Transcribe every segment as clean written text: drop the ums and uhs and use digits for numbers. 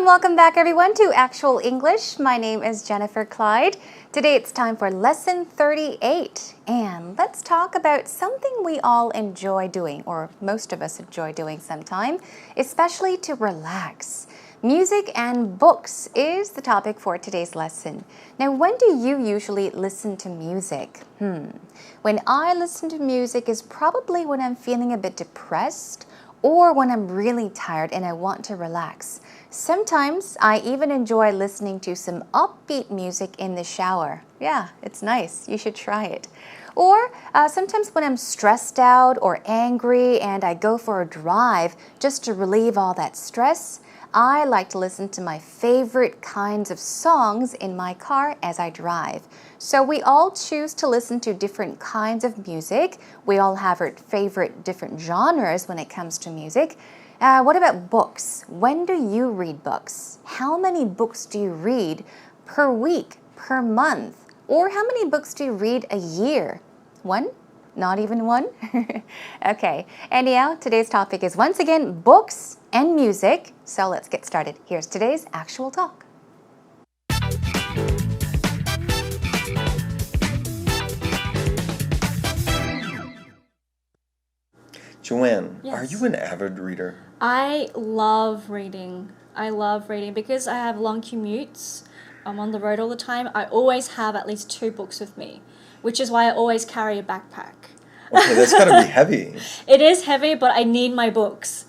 welcome back everyone to Actual English. My name is Jennifer Clyde. Today it's time for lesson 38 and let's talk about something we all enjoy doing, or most of us enjoy doing sometime, especially to relax. Music and books is the topic for today's lesson. Now, when do you usually listen to music? When I listen to music is probably when I'm feeling a bit depressed or when I'm really tired and I want to relax. Sometimes I even enjoy listening to some upbeat music in the shower. Yeah, it's nice. You should try it. Or sometimes when I'm stressed out or angry and I go for a drive just to relieve all that stress, I like to listen to my favorite kinds of songs in my car as I drive. So we all choose to listen to different kinds of music. We all have our favorite different genres when it comes to music. What about books? When do you read books? How many books do you read per week, per month? Or how many books do you read a year? One? Not even one? Okay. Anyhow, today's topic is once again books and music. So let's get started. Here's today's actual talk. Joanne, Yes. Are you an avid reader? I love reading. I love reading because I have long commutes. I'm on the road all the time. I always have at least 2 books with me, which is why I always carry a backpack. Okay, that's got to be heavy. It is heavy, but I need my books.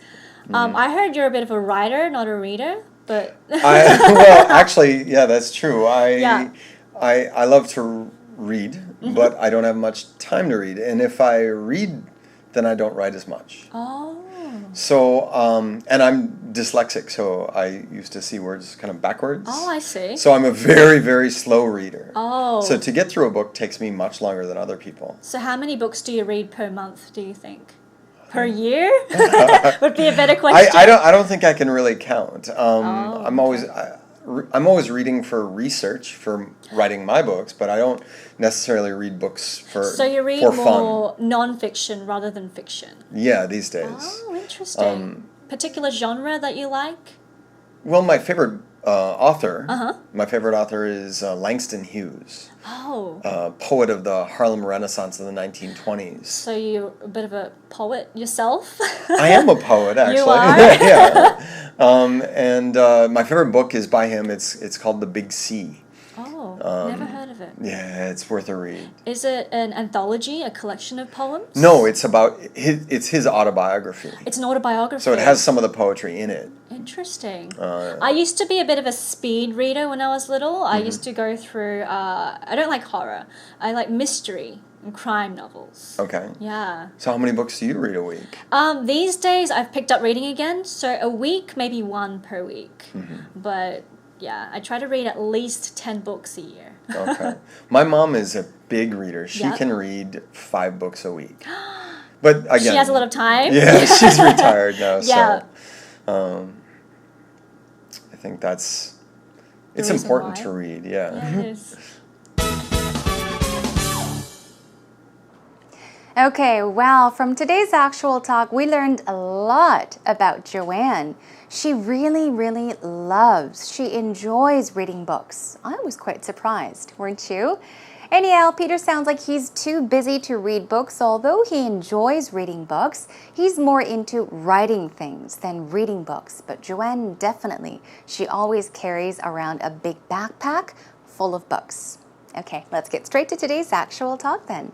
I heard you're a bit of a writer, not a reader, but... Well, actually, yeah, that's true. Yeah. I love to read, but I don't have much time to read. And if I read, then I don't write as much. Oh. So, and I'm dyslexic, so I used to see words kind of backwards. Oh, I see. So I'm a very, very slow reader. Oh. So to get through a book takes me much longer than other people. So how many books do you read per month, do you think? Per year? Would be a better question. I don't think I can really count. I'm okay. I'm always reading for research for writing my books, but I don't necessarily read books for So you read for more fun. non-fiction rather than fiction? Yeah, these days. Oh, interesting. Particular genre that you like? Well, my favorite author is Langston Hughes. Oh. Poet of the Harlem Renaissance of the 1920s. So you're a bit of a poet yourself? I am a poet, actually. You are? Yeah. And my favorite book is by him. It's called The Big Sea. Oh, never heard of it. Yeah, it's worth a read. Is it an anthology, a collection of poems? No, it's his autobiography. It's an autobiography. So it has some of the poetry in it. Interesting. I used to be a bit of a speed reader when I was little. I used to go through, I don't like horror. I like mystery and crime novels. Okay. Yeah. So how many books do you read a week? These days I've picked up reading again. So a week, maybe 1 per week. But yeah, I try to read at least 10 books a year. Okay. My mom is a big reader. She Yep. can read 5 books a week. But again, She has a lot of time. Yeah, she's retired now. Yeah. So I think it's reason important why. to read. Yeah, Yeah. it is. Okay, well, from today's actual talk, we learned a lot about Joanne. She really, really she enjoys reading books. I was quite surprised, weren't you? Anyhow, Peter sounds like he's too busy to read books. Although he enjoys reading books, he's more into writing things than reading books. But Joanne, definitely, she always carries around a big backpack full of books. Okay, let's get straight to today's actual talk then.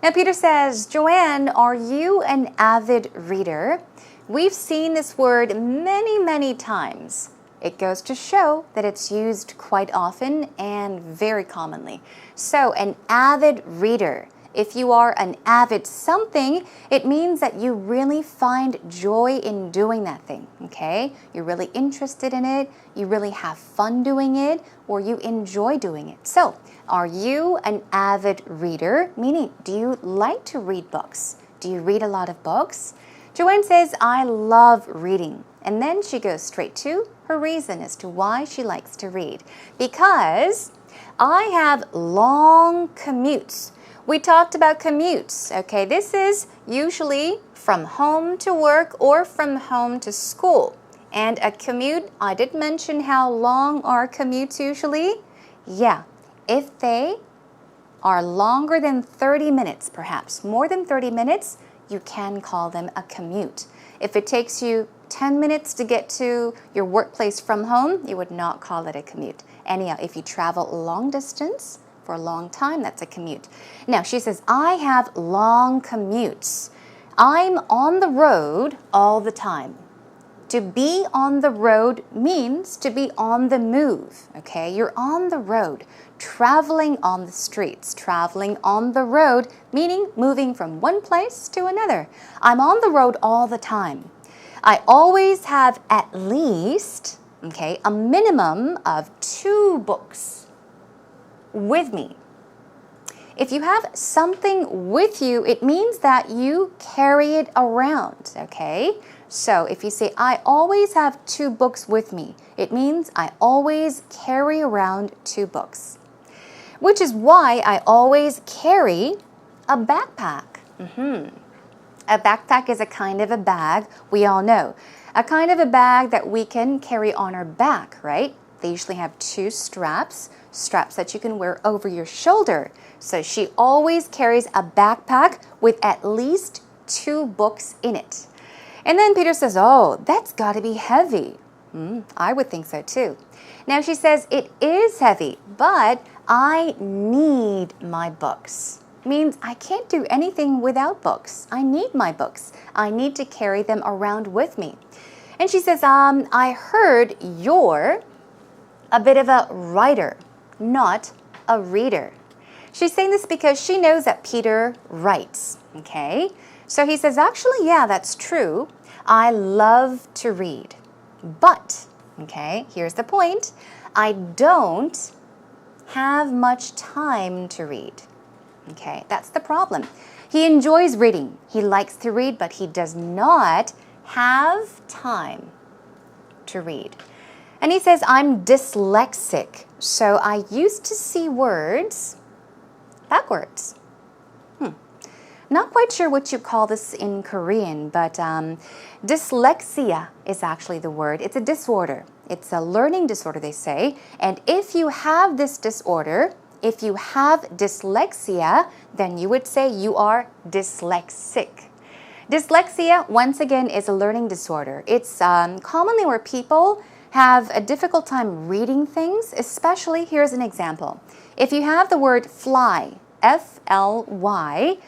Now, Peter says, Joanne, are you an avid reader? We've seen this word many, many times. It goes to show that it's used quite often and very commonly. So, an avid reader. If you are an avid something, it means that you really find joy in doing that thing, okay? You're really interested in it, you really have fun doing it, or you enjoy doing it. So, are you an avid reader? Meaning, do you like to read books? Do you read a lot of books? Joanne says, I love reading. And then she goes straight to her reason as to why she likes to read. Because I have long commutes. We talked about commutes, okay? This is usually from home to work or from home to school. And a commute, I did mention how long are commutes usually? Yeah, if they are longer than 30 minutes, perhaps more than 30 minutes, you can call them a commute. If it takes you 10 minutes to get to your workplace from home, you would not call it a commute. Anyhow, if you travel long distance for a long time, that's a commute. Now, she says, I have long commutes. I'm on the road all the time. To be on the road means to be on the move, okay? You're on the road, traveling on the streets, traveling on the road, meaning moving from one place to another. I'm on the road all the time. I always have at least, okay, a minimum of 2 books with me. If you have something with you, it means that you carry it around, okay? So if you say, I always have 2 books with me, it means I always carry around 2 books. Which is why I always carry a backpack. A backpack is a kind of a bag, we all know. A kind of a bag that we can carry on our back, right? They usually have 2 straps that you can wear over your shoulder. So she always carries a backpack with at least 2 books in it. And then Peter says, oh, that's got to be heavy. I would think so too. Now she says, it is heavy, but I need my books. Means I can't do anything without books. I need my books. I need to carry them around with me. And she says, I heard you're a bit of a writer, not a reader. She's saying this because she knows that Peter writes, okay? So he says, actually, yeah, that's true. I love to read. But, okay, here's the point. I don't have much time to read. Okay, that's the problem. He enjoys reading. He likes to read, but he does not have time to read. And he says, I'm dyslexic, so I used to see words backwards. Not quite sure what you call this in Korean, but dyslexia is actually the word. It's a disorder. It's a learning disorder, they say. And if you have this disorder, if you have dyslexia, then you would say you are dyslexic. Dyslexia, once again, is a learning disorder. It's commonly where people have a difficult time reading things, especially, here's an example. If you have the word fly, F-L-Y,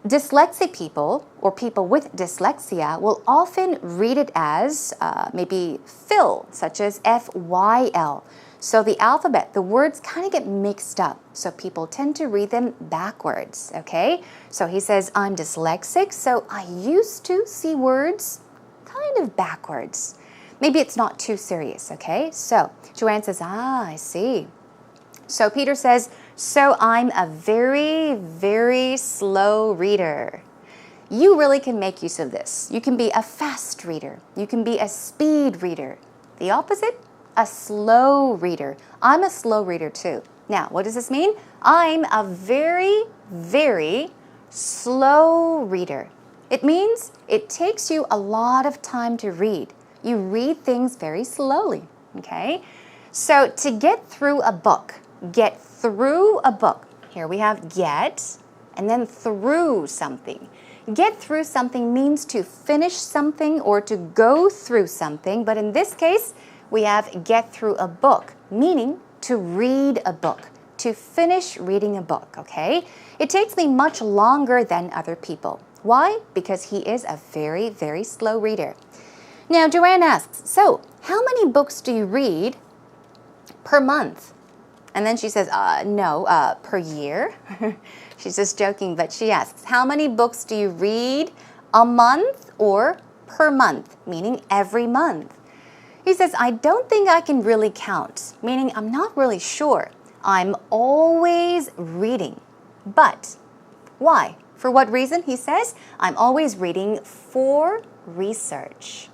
dyslexic people or people with dyslexia will often read it as maybe fill, such as F-Y-L. So the alphabet, the words kind of get mixed up. So people tend to read them backwards, okay? So he says, I'm dyslexic, so I used to see words kind of backwards. Maybe it's not too serious, okay? So Joanne says, I see. So Peter says, so I'm a very, very slow reader. You really can make use of this. You can be a fast reader. You can be a speed reader. The opposite? A slow reader. I'm a slow reader too. Now, what does this mean? I'm a very, very slow reader. It means it takes you a lot of time to read. You read things very slowly, okay? So to get through a book, get through a book. Here we have get and then through something. Get through something means to finish something or to go through something, but in this case, we have get through a book, meaning to read a book, to finish reading a book, okay? It takes me much longer than other people. Why? Because he is a very, very slow reader. Now, Joanne asks, so how many books do you read per month? And then she says, no, per year. She's just joking, but she asks, how many books do you read a month or per month, meaning every month? He says, I don't think I can really count, meaning I'm not really sure. I'm always reading. But why? For what reason? He says, I'm always reading for research.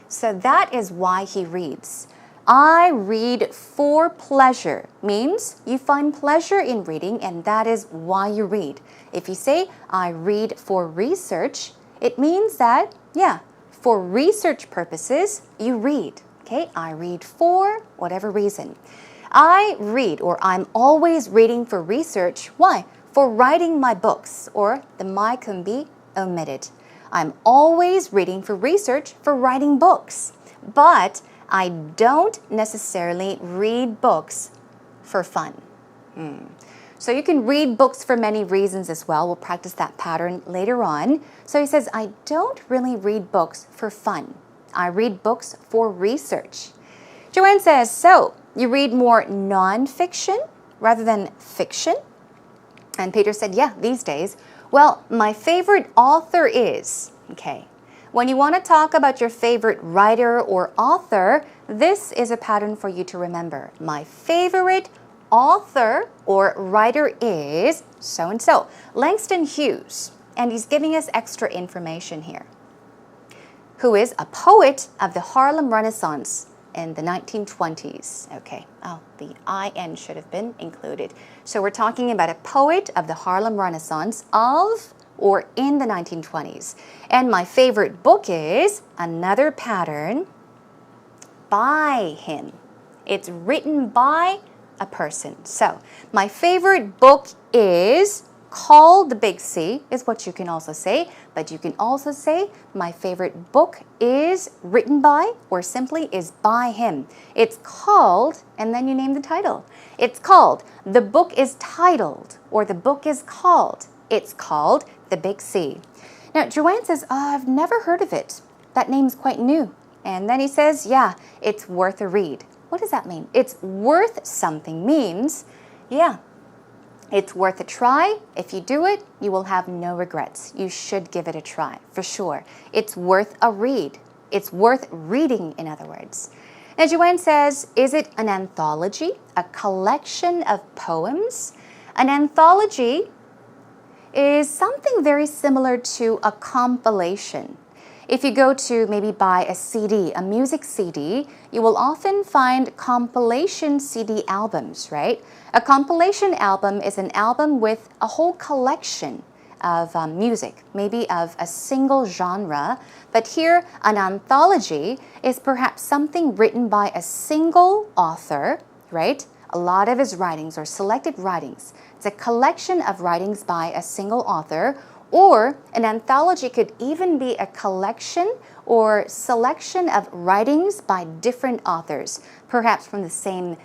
So that is why he reads. I read for pleasure means you find pleasure in reading, and that is why you read. If you say, I read for research, it means that, yeah, For research purposes, you read. Okay, I read for whatever reason. I read, or I'm always reading for research. Why? For writing my books, or the my can be omitted. I'm always reading for research for writing books. But I don't necessarily read books for fun. So you can read books for many reasons as well. We'll practice that pattern later on. So he says, I don't really read books for fun. I read books for research. Joanne says, so you read more non-fiction rather than fiction? And Peter said, yeah, these days. Well, my favorite author is, okay. When you want to talk about your favorite writer or author, this is a pattern for you to remember. My favorite author or writer is so-and-so. Langston Hughes. And he's giving us extra information here. Who is a poet of the Harlem Renaissance in the 1920s. Okay, oh, the IN should have been included. So we're talking about a poet of the Harlem Renaissance of or in the 1920s. And my favorite book is another pattern by him. It's written by a person. So my favorite book is called The Big C is what you can also say, but you can also say my favorite book is written by or simply is by him. It's called, and then you name the title. It's called, the book is titled, or the book is called. It's called The Big C. Now, Joanne says, oh, I've never heard of it. That name's quite new. And then he says, yeah, it's worth a read. What does that mean? It's worth something means, yeah, it's worth a try. If you do it, you will have no regrets. You should give it a try, for sure. It's worth a read. It's worth reading, in other words. Now, Joanne says, is it an anthology, a collection of poems? An anthology is something very similar to a compilation. If you go to maybe buy a CD, a music CD, you will often find compilation CD albums, right? A compilation album is an album with a whole collection of music, maybe of a single genre. But here, an anthology is perhaps something written by a single author, right? A lot of his writings or selected writings. It's a collection of writings by a single author. Or an anthology could even be a collection or selection of writings by different authors, perhaps from the same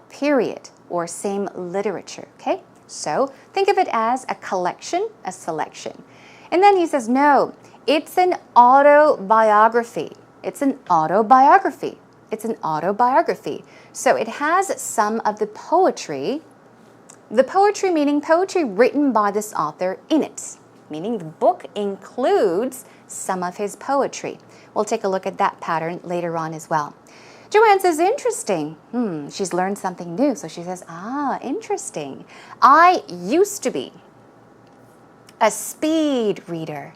period or same literature, okay? So think of it as a collection, a selection. And then he says, no, it's an autobiography. It's an autobiography. It's an autobiography. So it has some of the poetry meaning poetry written by this author in it. Meaning the book includes some of his poetry. We'll take a look at that pattern later on as well. Joanne says, interesting. She's learned something new. So she says, interesting. I used to be a speed reader.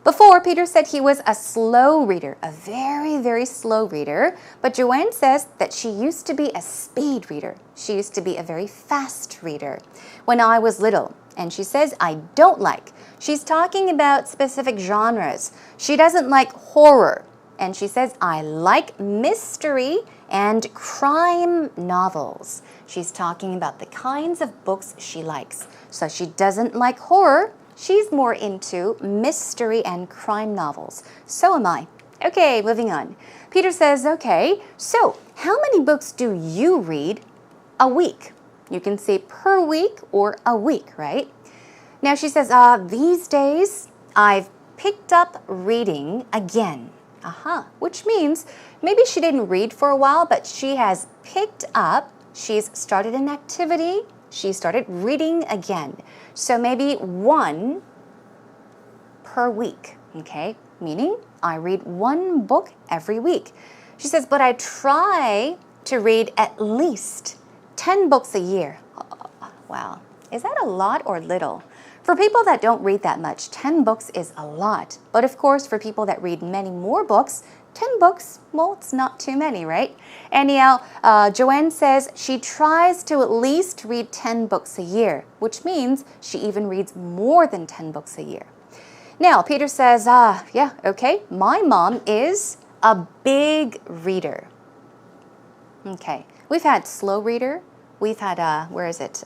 Before, Peter said he was a slow reader, a very, very slow reader. But Joanne says that she used to be a speed reader. She used to be a very fast reader when I was little. And she says, I don't like. She's talking about specific genres. She doesn't like horror. And she says, I like mystery and crime novels. She's talking about the kinds of books she likes. So she doesn't like horror. She's more into mystery and crime novels. So am I. Okay, moving on. Peter says, okay, so how many books do you read a week? You can say per week or a week, right? Now she says, these days I've picked up reading again. Which means maybe she didn't read for a while, but she has picked up, she's started an activity, she started reading again. So maybe one per week, okay? Meaning I read one book every week. She says, but I try to read at least 10 books a year. Wow. Is that a lot or little? For people that don't read that much, 10 books is a lot. But of course, for people that read many more books, 10 books, well, it's not too many, right? Anyhow, Joanne says she tries to at least read 10 books a year, which means she even reads more than 10 books a year. Now, Peter says, yeah, okay, my mom is a big reader. Okay, we've had slow reader. We've had, where is it?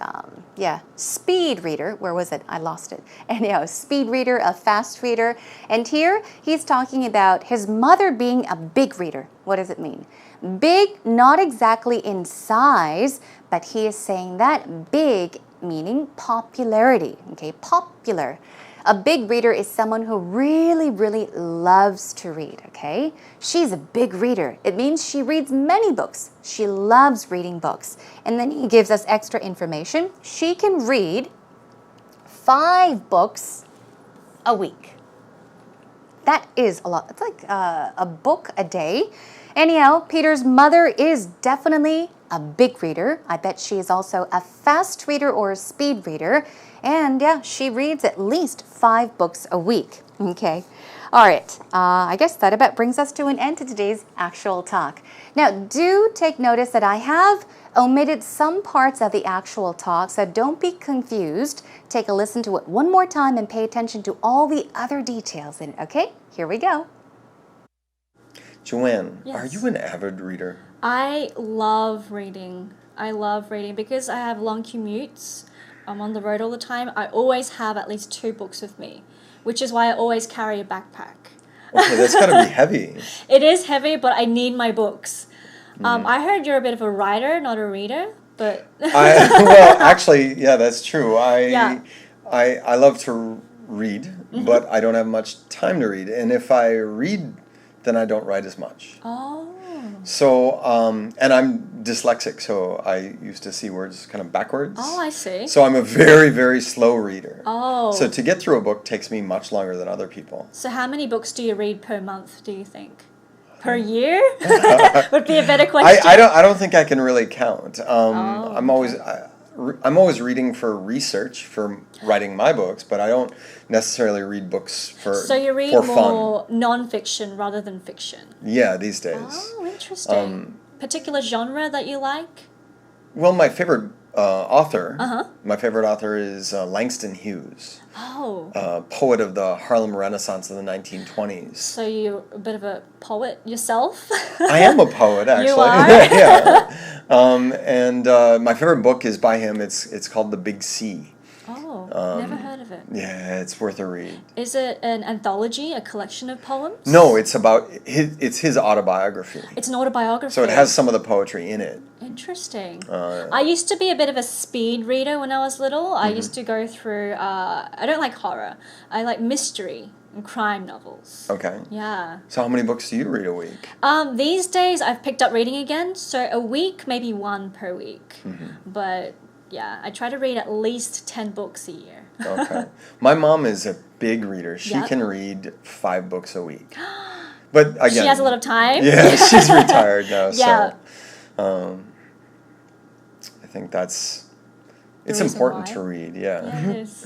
Yeah, speed reader. Where was it? I lost it. Anyhow, speed reader, a fast reader. And here he's talking about his mother being a big reader. What does it mean? Big, not exactly in size, but he is saying that big meaning popularity. Okay, popular. A big reader is someone who really, really loves to read, okay? She's a big reader. It means she reads many books. She loves reading books. And then he gives us extra information. She can read 5 books a week. That is a lot. It's like a book a day. Anyhow, Peter's mother is definitely a big reader. I bet she is also a fast reader or a speed reader. And yeah, she reads at least 5 books a week. Okay. All right. I guess that about brings us to an end to today's actual talk. Now, do take notice that I have omitted some parts of the actual talk, so don't be confused. Take a listen to it one more time and pay attention to all the other details in it. Okay? Here we go. Joanne, Yes. are you an avid reader? I love reading. I love reading because I have long commutes. I'm on the road all the time. I always have at least 2 books with me, which is why I always carry a backpack. Okay, that's got to be heavy. It is heavy, but I need my books. I heard you're a bit of a writer, not a reader, but... Well, actually, yeah, that's true. Yeah. I love to read, but I don't have much time to read. And if I read, then I don't write as much. Oh. So, and I'm dyslexic, so I used to see words kind of backwards. Oh, I see. So I'm a very, very slow reader. Oh. So to get through a book takes me much longer than other people. So how many books do you read per month, do you think? Per year? Would be a better question. I don't think I can really count. I'm okay. I'm always reading for research for writing my books, but I don't necessarily read books for So you read for more fun. non-fiction rather than fiction? Yeah, these days. Oh, interesting. Particular genre that you like? Well, my favorite my favorite author is Langston Hughes. Oh. Poet of the Harlem Renaissance of the 1920s. So you're a bit of a poet yourself? I am a poet, actually. You are? Yeah. And my favorite book is by him. It's called The Big Sea. Oh, never heard of it. Yeah, it's worth a read. Is it an anthology, a collection of poems? No, it's about his autobiography. It's an autobiography. So it has some of the poetry in it. Interesting. I used to be a bit of a speed reader when I was little. I used to go through, I don't like horror. I like mystery and crime novels. Okay. Yeah. So how many books do you read a week? These days I've picked up reading again. So a week, maybe 1 per week. But yeah, I try to read at least 10 books a year. Okay. My mom is a big reader. She Yep. can read 5 books a week. But again, She has a lot of time. Yeah, she's retired now. Yeah. So I think it's reason important why. to read. Yeah. Yeah, it is.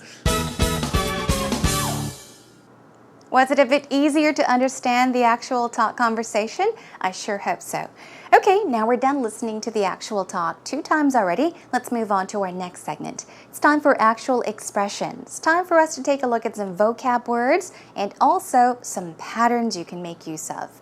Was it a bit easier to understand the actual talk conversation? I sure hope so. Okay, now we're done listening to the actual talk 2 times already. Let's move on to our next segment. It's time for actual expressions. Time for us to take a look at some vocab words and also some patterns you can make use of.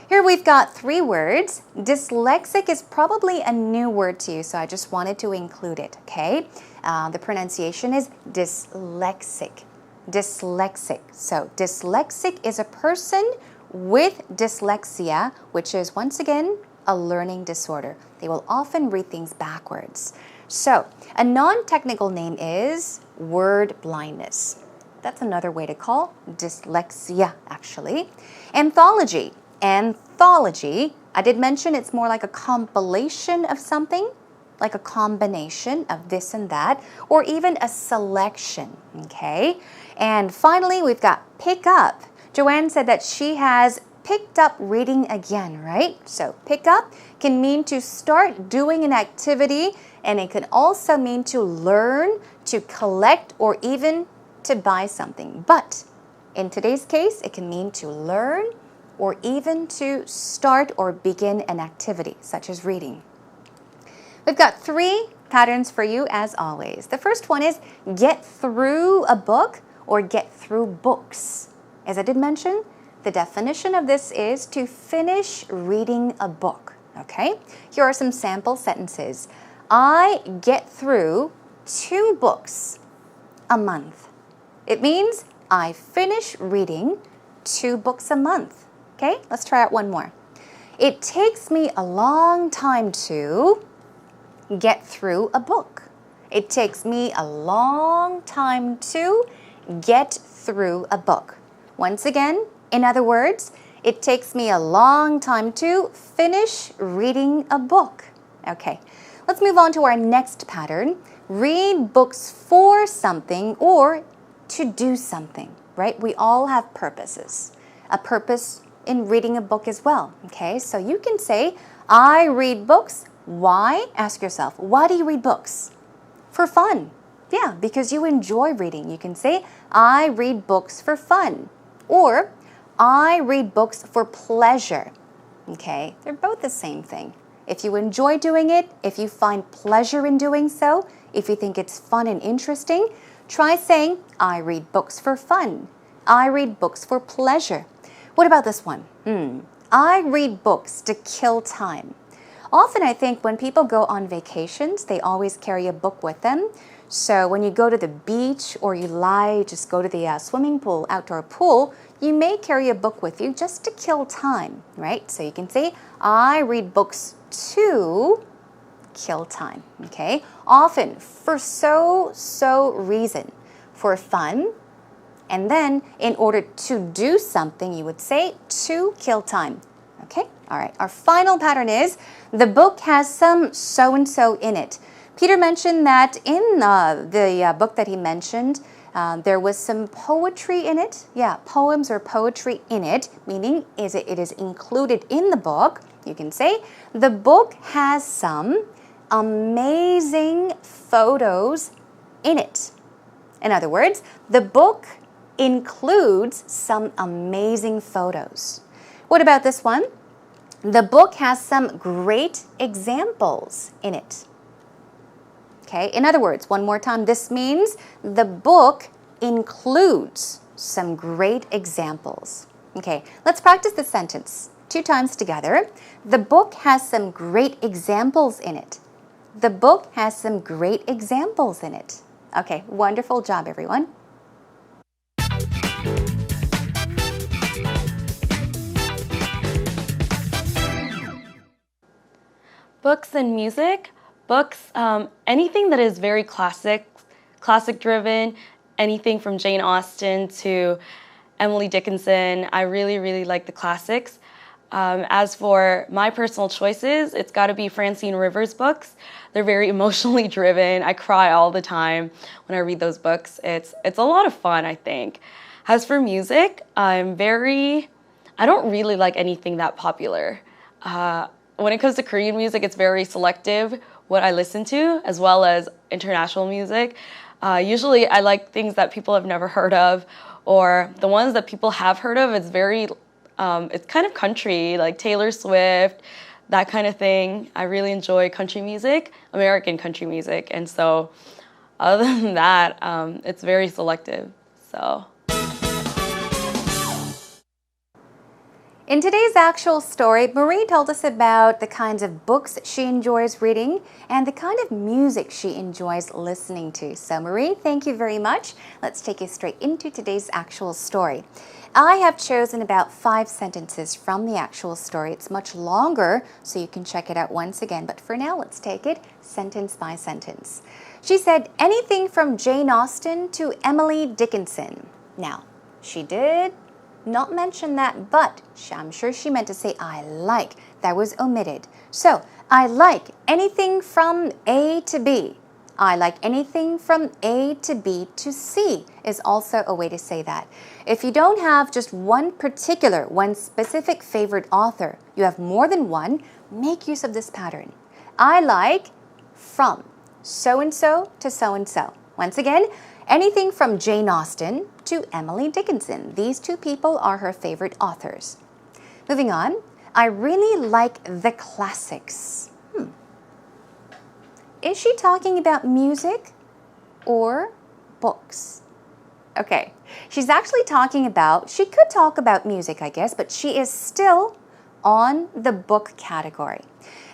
Here we've got 3 words. Dyslexic is probably a new word to you, so I just wanted to include it, okay? The pronunciation is dyslexic. Dyslexic. So dyslexic is a person with dyslexia, which is once again a learning disorder. They will often read things backwards. So a non-technical name is word blindness. That's another way to call dyslexia, actually. Anthology. Anthology, I did mention it's more like a compilation of something, like a combination of this and that, or even a selection, okay? And finally, we've got pick up. Joanne said that she has picked up reading again, right? So pick up can mean to start doing an activity, and it can also mean to learn, to collect, or even to buy something. But in today's case, it can mean to learn or even to start or begin an activity, such as reading. We've got 3 patterns for you as always. The first one is get through a book or get through books. As I did mention, the definition of this is to finish reading a book. Okay? Here are some sample sentences. I get through 2 books a month. It means I finish reading 2 books a month. Okay? Let's try out one more. It takes me a long time to get through a book. It takes me a long time to get through a book. Once again, in other words, it takes me a long time to finish reading a book. Okay, let's move on to our next pattern. Read books for something or to do something, right? We all have purposes. A purpose in reading a book as well, okay? So you can say, I read books. Why? Ask yourself, why do you read books? For fun. Yeah, because you enjoy reading. You can say, I read books for fun. Or, I read books for pleasure. Okay, they're both the same thing. If you enjoy doing it, if you find pleasure in doing so, if you think it's fun and interesting, try saying, I read books for fun. I read books for pleasure. What about this one? I read books to kill time. Often I think when people go on vacations, they always carry a book with them. So when you go to the beach or you just go to the swimming pool, outdoor pool, you may carry a book with you just to kill time, right? So you can say, I read books to kill time, okay? Often for so reason, for fun, and then in order to do something, you would say to kill time. Okay, all right. Our final pattern is the book has some so-and-so in it. Peter mentioned that in the book that he mentioned, there was some poetry in it. Yeah, poems or poetry in it, meaning it is included in the book. You can say the book has some amazing photos in it. In other words, the book includes some amazing photos. What about this one? The book has some great examples in it. Okay, in other words, one more time, this means the book includes some great examples. Okay, let's practice the sentence 2 times together. The book has some great examples in it. The book has some great examples in it. Okay, wonderful job, everyone. Books and music. Books, anything that is very classic driven, anything from Jane Austen to Emily Dickinson. I really like the classics. As for my personal choices, it's got to be Francine Rivers books. They're very emotionally driven. I cry all the time when I read those books. It's a lot of fun, I think. As for music, I don't really like anything that popular. When it comes to Korean music, it's very selective what I listen to, as well as international music. Usually I like things that people have never heard of, or the ones that people have heard of. It's kind of country, like Taylor Swift, that kind of thing. I really enjoy country music, American country music, and so other than that, it's very selective. So. In today's actual story, Marie told us about the kinds of books she enjoys reading and the kind of music she enjoys listening to. So Marie, thank you very much. Let's take you straight into today's actual story. I have chosen about 5 sentences from the actual story. It's much longer, so you can check it out once again. But for now, let's take it sentence by sentence. She said, anything from Jane Austen to Emily Dickinson. Now, she did not mention that, but I'm sure she meant to say I like. That was omitted. So, I like anything from A to B. I like anything from A to B to C is also a way to say that. If you don't have just one specific favorite author, you have more than one, make use of this pattern. I like from so-and-so to so-and-so. Once again, anything from Jane Austen to Emily Dickinson. These 2 people are her favorite authors. Moving on, I really like the classics. Is she talking about music or books? Okay, she's actually talking about, she could talk about music, I guess, but she is still on the book category.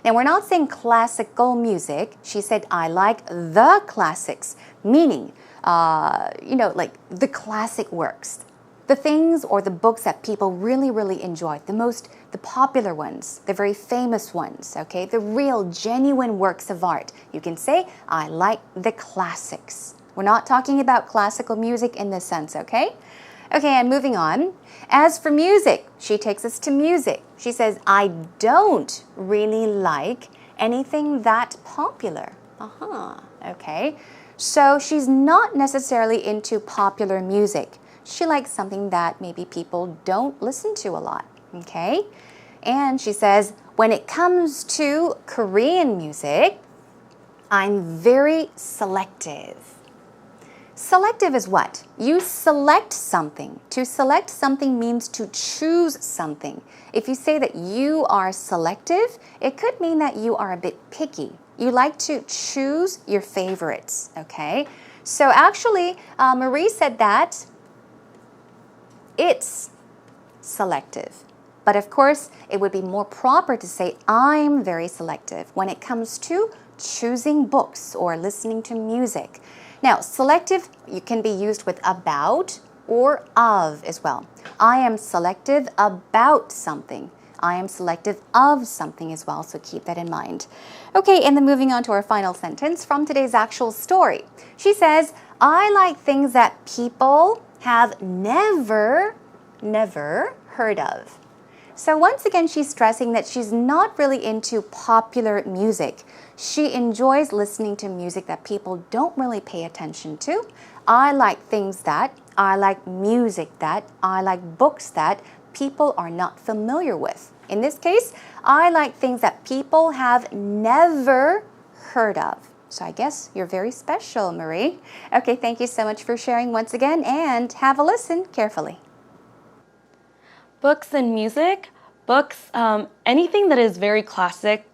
Now, we're not saying classical music. She said, I like the classics, meaning, like the classic works. The things or the books that people really, really enjoy, the popular ones, the very famous ones, okay? The real, genuine works of art. You can say, I like the classics. We're not talking about classical music in this sense, okay? Okay, and moving on. As for music, she takes us to music. She says, I don't really like anything that popular. Okay. So she's not necessarily into popular music. She likes something that maybe people don't listen to a lot, okay? And she says, when it comes to Korean music, I'm very selective. Selective is what? You select something. To select something means to choose something. If you say that you are selective, it could mean that you are a bit picky. You like to choose your favorites, okay? So actually, Marie said that it's selective. But of course, it would be more proper to say, I'm very selective when it comes to choosing books or listening to music. Now, selective, you can be used with about or of as well. I am selective about something. I am selective of something as well, so keep that in mind. Okay, and then moving on to our final sentence from today's actual story. She says, I like things that people have never heard of. So once again, she's stressing that she's not really into popular music. She enjoys listening to music that people don't really pay attention to. I like things that, I like music that, I like books that people are not familiar with. In this case, I like things that people have never heard of. So I guess you're very special, Marie. Okay, thank you so much for sharing once again, and have a listen carefully. Books and music, books, anything that is very classic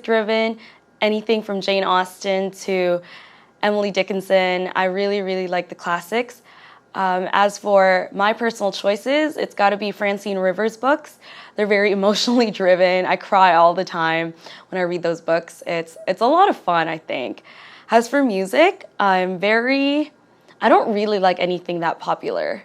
driven, anything from Jane Austen to Emily Dickinson. I really, really like the classics. As for my personal choices, it's got to be Francine Rivers books. They're very emotionally driven. I cry all the time when I read those books. It's a lot of fun, I think. As for music, I don't really like anything that popular.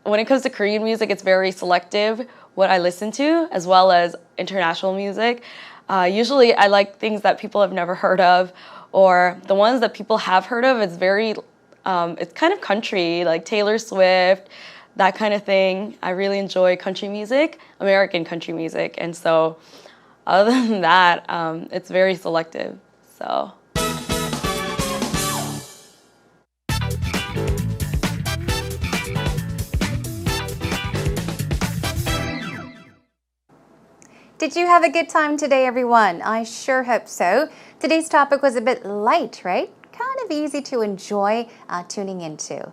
When it comes to Korean music, it's very selective what I listen to, as well as international music. Usually I like things that people have never heard of, or the ones that people have heard of. It's kind of country, like Taylor Swift, that kind of thing. I really enjoy country music, American country music, and so other than that, it's very selective. So. Did you have a good time today, everyone? I sure hope so. Today's topic was a bit light, right? Kind of easy to enjoy tuning into.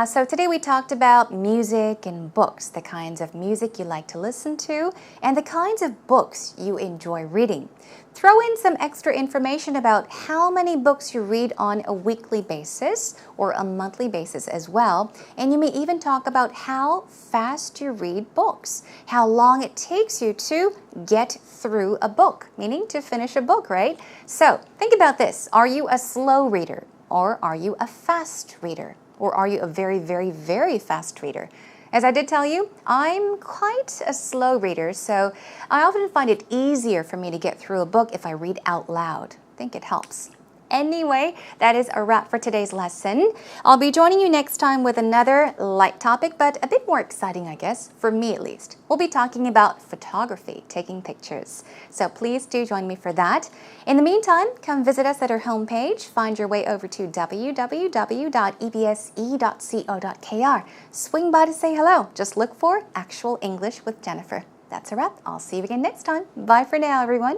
So today we talked about music and books, the kinds of music you like to listen to, and the kinds of books you enjoy reading. Throw in some extra information about how many books you read on a weekly basis or a monthly basis as well. And you may even talk about how fast you read books, how long it takes you to get through a book, meaning to finish a book, right? So think about this. Are you a slow reader, or are you a fast reader? Or are you a very, very, very fast reader? As I did tell you, I'm quite a slow reader, so I often find it easier for me to get through a book if I read out loud. I think it helps. Anyway, that is a wrap for today's lesson. I'll be joining you next time with another light topic, but a bit more exciting, I guess, for me at least. We'll be talking about photography, taking pictures. So please do join me for that. In the meantime, come visit us at our homepage. Find your way over to www.ebse.co.kr. Swing by to say hello. Just look for Actual English with Jennifer. That's a wrap. I'll see you again next time. Bye for now, everyone.